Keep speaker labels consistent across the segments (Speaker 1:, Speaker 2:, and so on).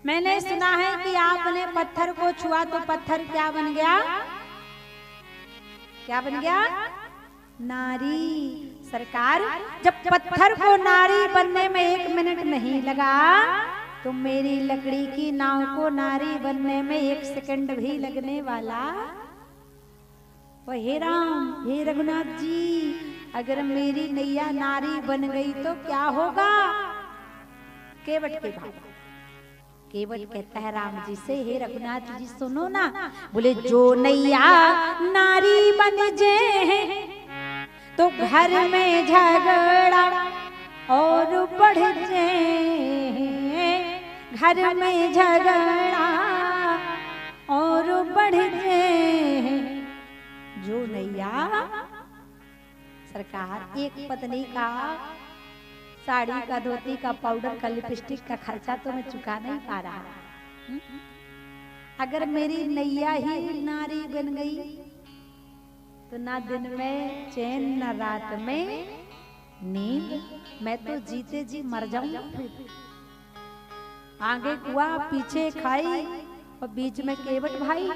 Speaker 1: मैंने सुना है कि आपने पत्थर को छुआ तो पत्थर क्या बन गया? क्या बन गया? नारी। सरकार, जब पत्थर को नारी बनने में 1 मिनट नहीं लगा तो मेरी लकड़ी की नाव को नारी बनने में 1 सेकंड भी लगने वाला? हे राम, हे रघुनाथ जी, अगर मेरी नैया नारी बन गई तो क्या होगा? केवट के भाई केवट कहता है राम जी से, हे रघुनाथ जी सुनो ना। बोले जो नैया नारी बन जाए तो घर में झगड़ा और बढ़ जाए, घर में झगड़ा और बढ़ जाए। जो नैया, सरकार, एक पत्नी का साड़ी का, धोती का, पाउडर का, लिपस्टिक का खर्चा तो मैं चुका नहीं पा रहा। अगर मेरी नैया ही नारी बन गई तो ना दिन में चैन, ना रात में नींद, मैं तो जीते जी मर जाऊंगा। आगे कुआ, पीछे खाई और बीच में केवट भाई,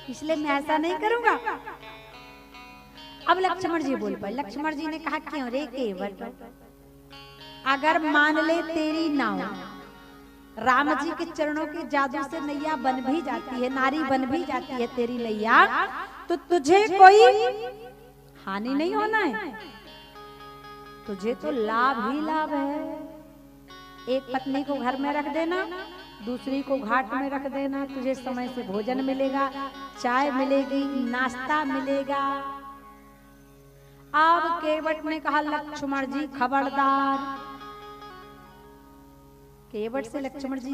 Speaker 1: इसलिए मैं ऐसा नहीं करूंगा। अब लक्ष्मण जी बोल पाए। लक्ष्मण जी ने कहा क्यों रे केवट, अगर मान ले तेरी नाव राम जी के चरणों के जादू से नैया बन भी जाती है, नारी बन भी जाती है तेरी नैया, तो तुझे कोई हानि नहीं होना है, तुझे तो लाभ ही लाभ है। एक पत्नी को घर में रख देना, दूसरी को घाट में रख देना, तुझे समय से भोजन मिलेगा, चाय मिलेगी, नाश्ता मिलेगा। अब केवट ने कहा लक्ष्मण जी खबरदार। केवट से लक्ष्मण जी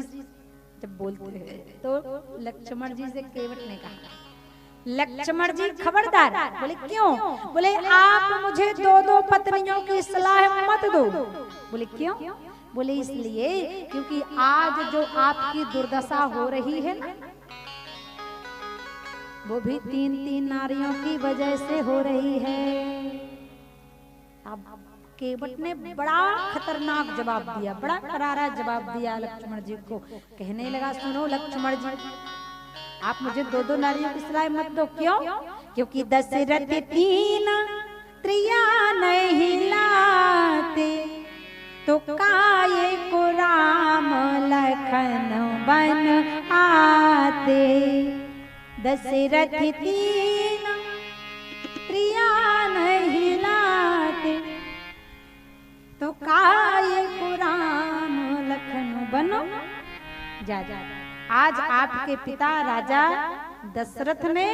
Speaker 1: जब बोलते हैं तो लक्ष्मण जी से केवट ने कहा लक्ष्मण जी खबरदार। बोले क्यों? बोले आप मुझे 2-2 पत्नियों की सलाह मत दो। बोले क्यों? बोले इसलिए क्योंकि आज जो आपकी दुर्दशा हो रही है ना, वो भी 3-3 नारियों की वजह से हो रही है। अब केवट ने बड़ा खतरनाक जवाब दिया, बड़ा करारा जवाब दिया लक्ष्मण जी को। कहने लगा सुनो लक्ष्मण जी, आप मुझे 2-2 नारियों की सलाह मत दो। क्यों? क्योंकि दशरथ 3 त्रिया नहीं लाते तो काये को राम लखन बन आते। दशरथ 3 त्रिया नहीं लाते तो काये को राम लखन बनो जा। आज आपके पिता राजा दशरथ ने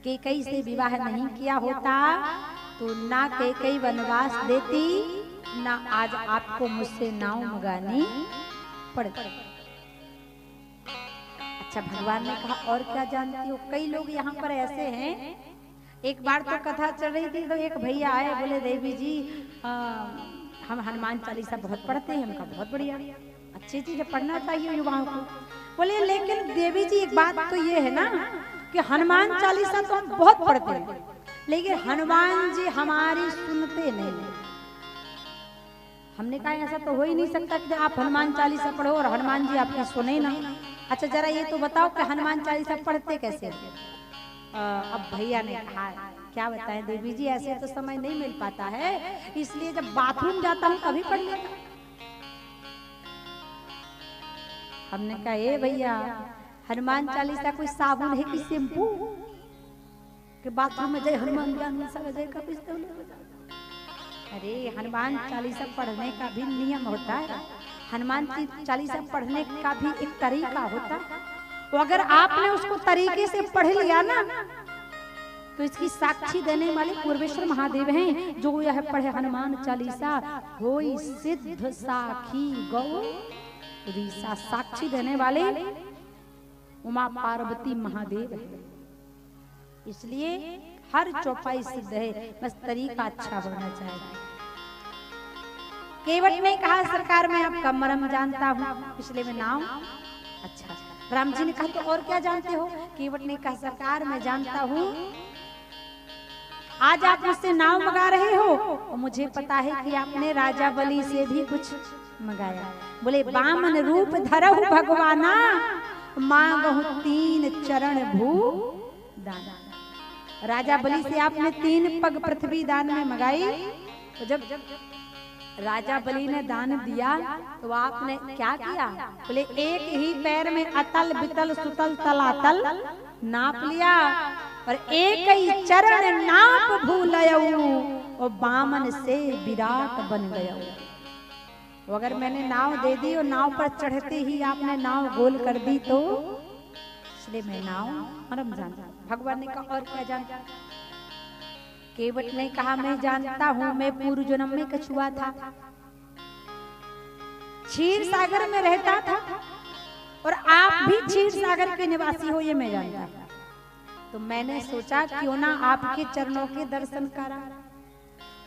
Speaker 1: कैकेयी से विवाह नहीं किया होता तो ना कैकेयी वनवास देती, ना आज आपको मुझसे नाव मंगानी पड़ती। अच्छा, भगवान ने कहा और क्या जानती हो? कई लोग यहाँ पर ऐसे हैं, एक बार तो कथा चल रही थी तो एक भैया आए, बोले देवी जी हम हनुमान चालीसा बहुत पढ़ते हैं। उनका बहुत बढ़िया, अच्छी चीज है, पढ़ना चाहिए युवाओं को। बोले लेकिन देवी जी एक बात तो ये है ना कि हनुमान चालीसा तो हम बहुत पढ़ते हैं, लेकिन हनुमान जी हमारी सुनते नहीं। हमने कहा ऐसा तो हो ही नहीं सकता कि आप हनुमान चालीसा पढ़ो और हनुमान जी आपकी सुने ना। अच्छा जरा ये तो बताओ कि हनुमान चालीसा पढ़ते कैसे? अब भैया ने कहा क्या बताएं देवी जी, ऐसे तो समय नहीं मिल पाता है, इसलिए जब बाथरूम जाता हूँ तभी पढ़ लेता। हमने कहा ए भैया, हनुमान चालीसा कोई साबुन है कि शैम्पू के बाथरूम में जय हनुमान ज्ञान जय का पिस्तौल। अरे हनुमान चालीसा पढ़ने का भी नियम होता है, हनुमान चालीसा पढ़ने का भी एक तरीका होता है। तो अगर आपने उसको तरीके से पढ़ लिया ना तो इसकी साक्षी देने वाले पूर्वेश्वर महादेव हैं, जो यह पढ़े हनुमान चालीसा होई सिद्ध साखी गौ रीसा। साक्षी देने वाले उमा पार्वती महादेव है, इसलिए हर चौपाई सिद्ध है, बस तरीका अच्छा होना चाहिए। केवट ने कहा सरकार मैं आपका मर्म जानता हूँ, पिछले में नाम। अच्छा, राम जी ने कहा तो और क्या जानते हो? केवट ने कहा सरकार मैं जानता हूँ आज आप मुझसे नाव मंगा रहे हो और मुझे पता है कि आपने राजा बलि से भी कुछ मंगाया। बोले बामन रूप धरहु भगवाना, मांगहु 3 चरण भू दान। राजा बलि से आपने 3 पग पृथ्वी दान में मंगाई। तो जब राजा बलि ने दान दिया तो आपने क्या किया? बोले एक ही पैर में अतल बितल सुतल तलातल नाप लिया और एक ही चरण नाप भूलयऊ और बामन से विराट बन गया। अगर मैंने नाव दे दी और नाव पर चढ़ते ही आपने नाव गोल कर दी तो इसलिए मैं नाव मरम जानता। भगवान ने कहा और क्या जानता? केवट ने कहा मैं जानता हूं, मैं पूर्व जन्म में कछुआ था, क्षीर सागर में रहता था और आप भी क्षीर सागर के निवासी हो, ये मैं जानता। तो मैंने सोचा क्यों ना आपके चरणों के दर्शन करा।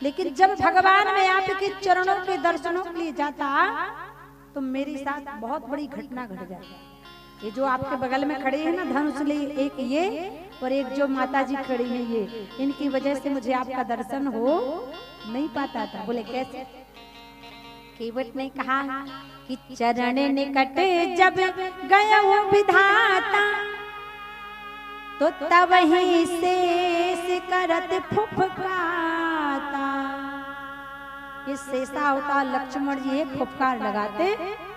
Speaker 1: लेकिन जब भगवान मैं आपके चरणों के दर्शनों के लिए जाता तो मेरे साथ बहुत बड़ी घटना घट जाती। ये जो आपके बगल में खड़े हैं ना धनुष लिए, एक ये और एक जो माता जी खड़ी है ये, इनकी वजह से मुझे आपका दर्शन हो नहीं पाता था। बोले कैसे? केवट ने कहा कि चरण निकट जब गया वो विधाता तो तब ही शेष करत फुफकाता। ये शेषा होता लक्ष्मण जी एक फुफकार लगाते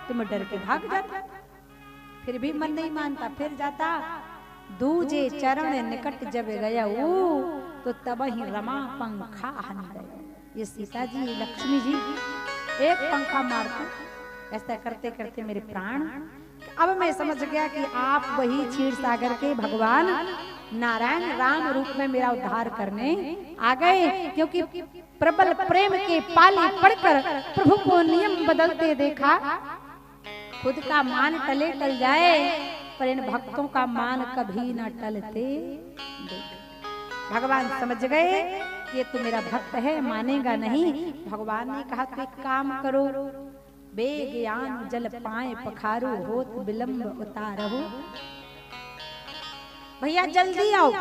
Speaker 1: तो मैं डर के भाग जाता, फिर भी मन नहीं मानता, फिर जाता। दूजे चरण निकट जब गया वो तो तब ही रमा पंखा हन गए। ये सीता जी लक्ष्मी जी एक पंखा मारते, ऐसा करते करते मेरे प्राण। अब मैं समझ गया कि आप वही क्षीर सागर के भगवान नारायण राम रूप में मेरा उद्धार करने आ गए। क्योंकि प्रबल प्रेम के पाले पड़कर प्रभु को नियम बदलते देखा। खुद का मान टले टल जाए पर इन भक्तों का मान कभी न टलते देख। भगवान समझ गए ये तो मेरा भक्त है, मानेगा नहीं। भगवान ने कहा तो एक काम करो, बेज्ञान जल पाए पखारू होत विलंब उतारहु। भैया जल्दी आओ,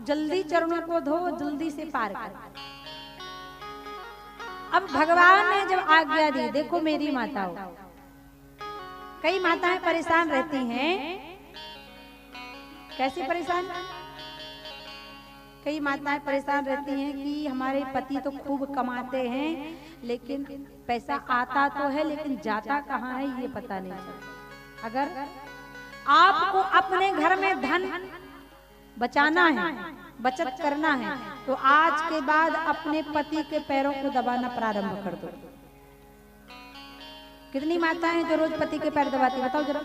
Speaker 1: जल्दी चरणों को धो, जल्दी से पार कर। अब भगवान ने जब आज्ञा दी, देखो मेरी माताओं, कई माताएं परेशान रहती हैं। कैसे परेशान? कई माताएं परेशान रहती हैं कि हमारे पति तो खूब कमाते हैं लेकिन पैसा आता तो है लेकिन जाता कहाँ है ये पता नहीं चलता। अगर आपको अपने घर में धन बचाना है, बचत करना है तो आज के बाद अपने पति के पैरों को दबाना प्रारंभ कर दो। कितनी माताएं हैं जो रोज पति के पैर दबाती? बताओ जरा।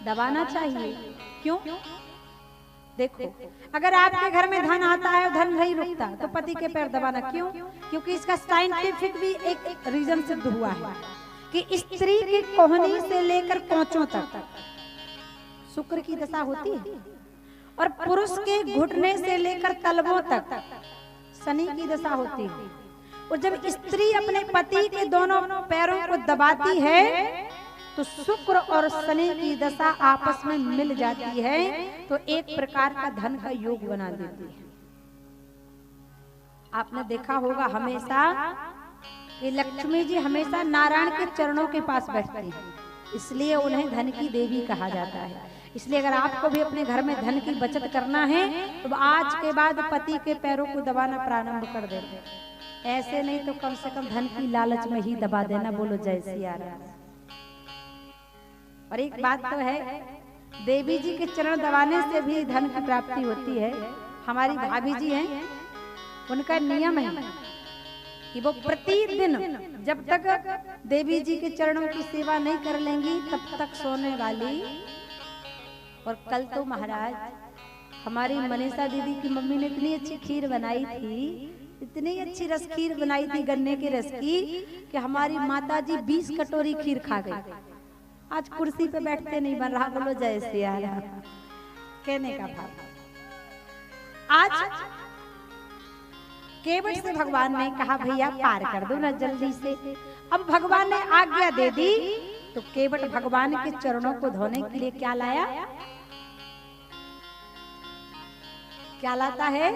Speaker 1: दबाना चाहिए। क्यों? देखो अगर आपके घर में धन आता है और धन नहीं रुकता तो पति के पैर दबाना क्यों? क्योंकि इसका साइंटिफिक भी एक रीजन सिद्ध हुआ है कि स्त्री की कोहनी से लेकर कोंचों तक शुक्र की दशा होती है और पुरुष के घुटने से लेकर तलवों तक शनि की दशा होती है। और जब स्त्री अपने पति के दोनों पैरों को दबाती है तो शुक्र और शनि की दशा आपस में मिल जाती है तो एक प्रकार का धन का योग बना देती है। आपने देखा होगा हमेशा कि लक्ष्मी जी हमेशा नारायण के चरणों के पास बैठती हैं, इसलिए उन्हें धन की देवी कहा जाता है। इसलिए अगर आपको भी अपने घर में धन की बचत करना है तो आज के बाद पति के पैरों को दबाना प्रारंभ कर देते, ऐसे नहीं तो कम से कम धन की लालच में ही दबा देना। बोलो जय सिया राम। और एक बात तो है, देवी जी के चरण दबाने से भी धन की प्राप्ति होती है। हमारी भाभी जी हैं, उनका नियम है कि वो प्रतिदिन जब तक देवी जी के चरणों की सेवा नहीं कर लेंगी तब तक सोने वाली। और कल तो महाराज हमारी मनीषा दीदी की मम्मी ने इतनी अच्छी खीर बनाई थी, इतनी अच्छी रस खीर बनाई थी गन्ने के रस की कि हमारी माता जी 20 कटोरी खीर खा गई। आज कुर्सी पे बैठते नहीं बन रहा। बोलो जय सिया राम। कहने का भाव आज केवट से भगवान ने कहा भैया पार कर दो ना जल्दी से। अब भगवान ने आज्ञा दे दी तो केवट भगवान के चरणों को धोने के लिए क्या लाया? क्या लाता है?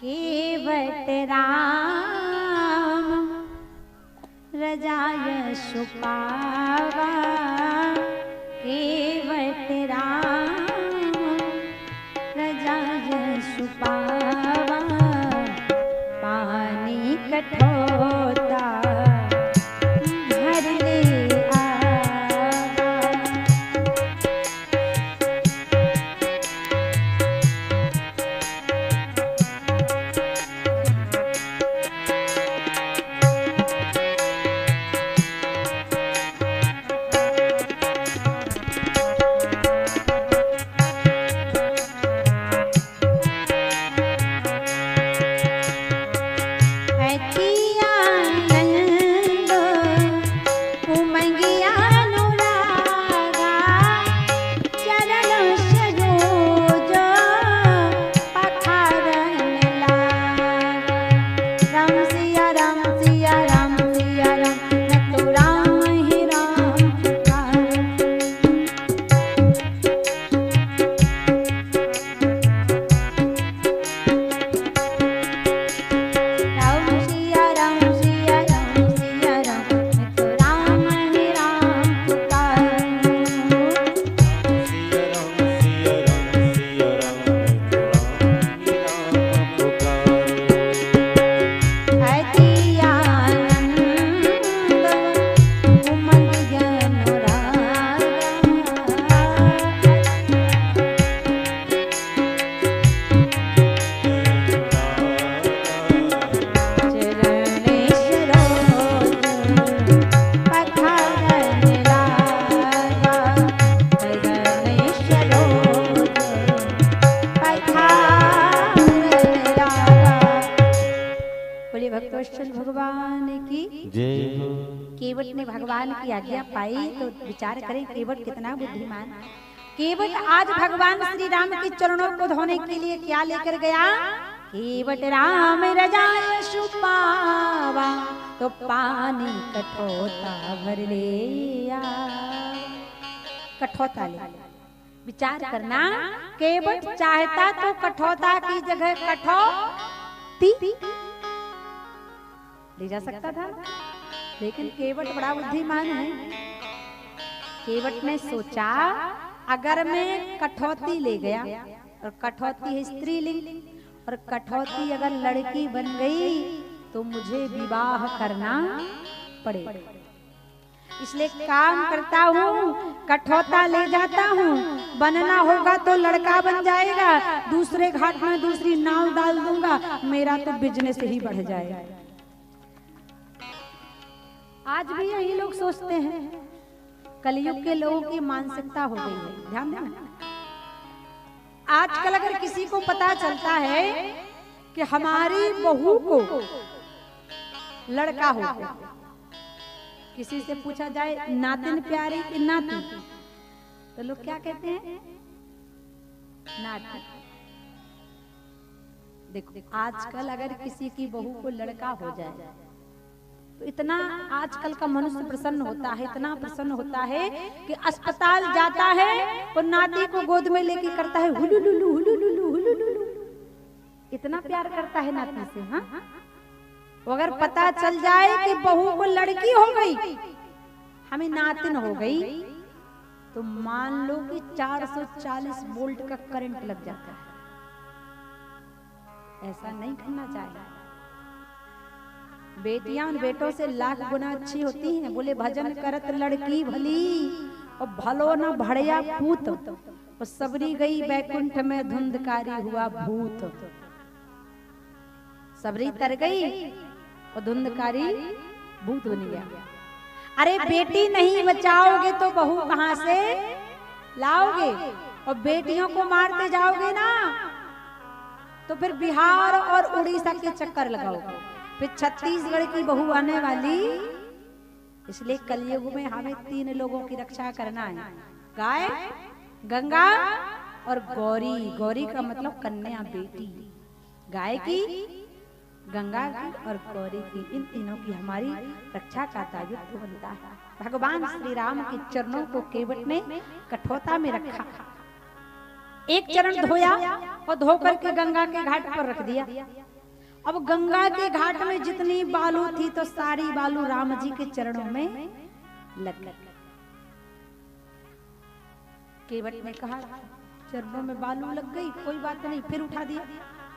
Speaker 1: केवट राम रजाय सुपावा, केवट राम रजाय सुपावा, पानी कठोता भर ले भगवान की जय। केवट ने भगवान की आज्ञा पाई तो विचार करें केवट कितना बुद्धिमान। केवट आज भगवान श्री राम के चरणों को धोने के लिए क्या लेकर गया? केवट राम रजाय सुपावा, तो पानी कठोता भर ले आ। कठोता ले, विचार करना, केवट चाहता तो कठोता की जगह कठौती ले जा सकता था, लेकिन केवट बड़ा बुद्धिमान है। केवट ने सोचा अगर मैं कठौती ले गया, और कठौती है स्त्रीलिंग, और कठौती अगर लड़की बन गई तो मुझे विवाह करना पड़ेगा। इसलिए काम करता हूँ, कठौता ले जाता हूँ, बनना होगा तो लड़का बन जाएगा, दूसरे घाट में दूसरी नाव डाल दूंगा, मेरा तो बिजनेस ही बढ़ जाएगा। आज भी यही लोग सोचते हैं। कलयुग के लोगों की मानसिकता हो गई है, ध्यान देना। आजकल अगर किसी को पता चलता है कि हमारी बहू को लड़का हो, किसी से पूछा जाए नातिन प्यारी कि नाती, तो लोग क्या कहते हैं? नाती। देखो आजकल अगर किसी की बहू को लड़का हो जाए तो इतना आजकल का मनुष्य प्रसन्न होता है, इतना प्रसन्न होता है कि अस्पताल जाता है और नाती को गोद में लेके करता है हुलुलुलु हुलुलुलु हुलुलुलु, इतना प्यार करता है नाती से। हाँ, अगर पता चल जाए कि बहू को लड़की हो गई, हमें नातिन हो गई, तो मान लो कि 440 वोल्ट का करंट लग जाता है। ऐसा नहीं करना चाहिए। बेटियां उन बेटों से लाख गुना अच्छी होती हैं। बोले भजन करत लड़की भली और भलो न भड़िया पूत, और सबरी गई बैकुंठ में धुंधकारी हुआ भूत। सबरी तर गई और धुंधकारी भूत बन गया। अरे बेटी नहीं बचाओगे तो बहू कहां से लाओगे? और बेटियों को मारते जाओगे ना तो फिर बिहार और उड़ीसा के चक्कर लगाओगे, फिर छत्तीसगढ़ की बहू आने वाली। इसलिए कलयुग में हमें 3 लोगों की रक्षा करना है, गाय, गंगा और गौरी। गौरी का मतलब कन्या, बेटी। गाय की, गंगा की और गौरी की, इन तीनों की हमारी रक्षा का दायित्व बनता है। भगवान श्री राम के चरणों को केवट ने कठोता में रखा। एक चरण धोया और धो करके गंगा के घाट पर रख दिया। अब गंगा के घाट में जितनी बालू थी तो सारी बालू राम जी के चरणों में लग गई। केवट ने कहा चरणों में बालू लग गई, कोई बात नहीं, फिर उठा दिया,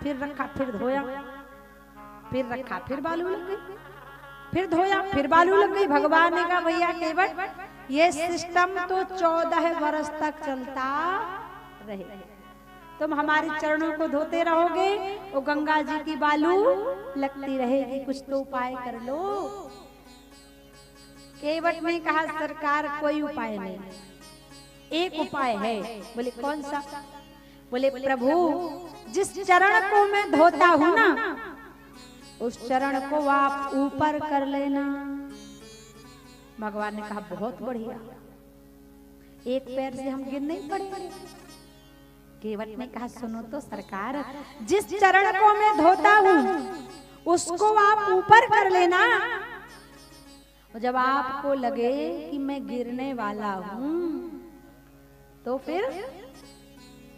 Speaker 1: फिर रखा, फिर धोया, फिर रखा, फिर बालू लग गई, फिर धोया, फिर बालू लग गई। भगवान ने कहा भैया केवट ये सिस्टम तो 14 वर्ष तक चलता रहे, तुम हमारे चरणों को धोते रहोगे वो गंगा जी की बालू लगती रहेगी, कुछ तो उपाय कर लो। केवट ने कहा सरकार कोई उपाय नहीं, एक उपाय है। बोले कौन सा? बोले प्रभु जिस चरण को मैं धोता हूं ना उस चरण को आप ऊपर कर लेना। भगवान ने कहा बहुत बढ़िया, एक पैर से हम गिर नहीं पड़े। केवट ने कहा सुनो तो सरकार, जिस चरण को मैं धोता हूं उसको आप ऊपर कर लेना, और जब आपको लगे कि मैं गिरने वाला हूं तो फिर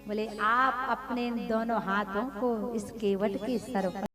Speaker 1: बोले आप अपने दोनों हाथों को इस केवट के सर पर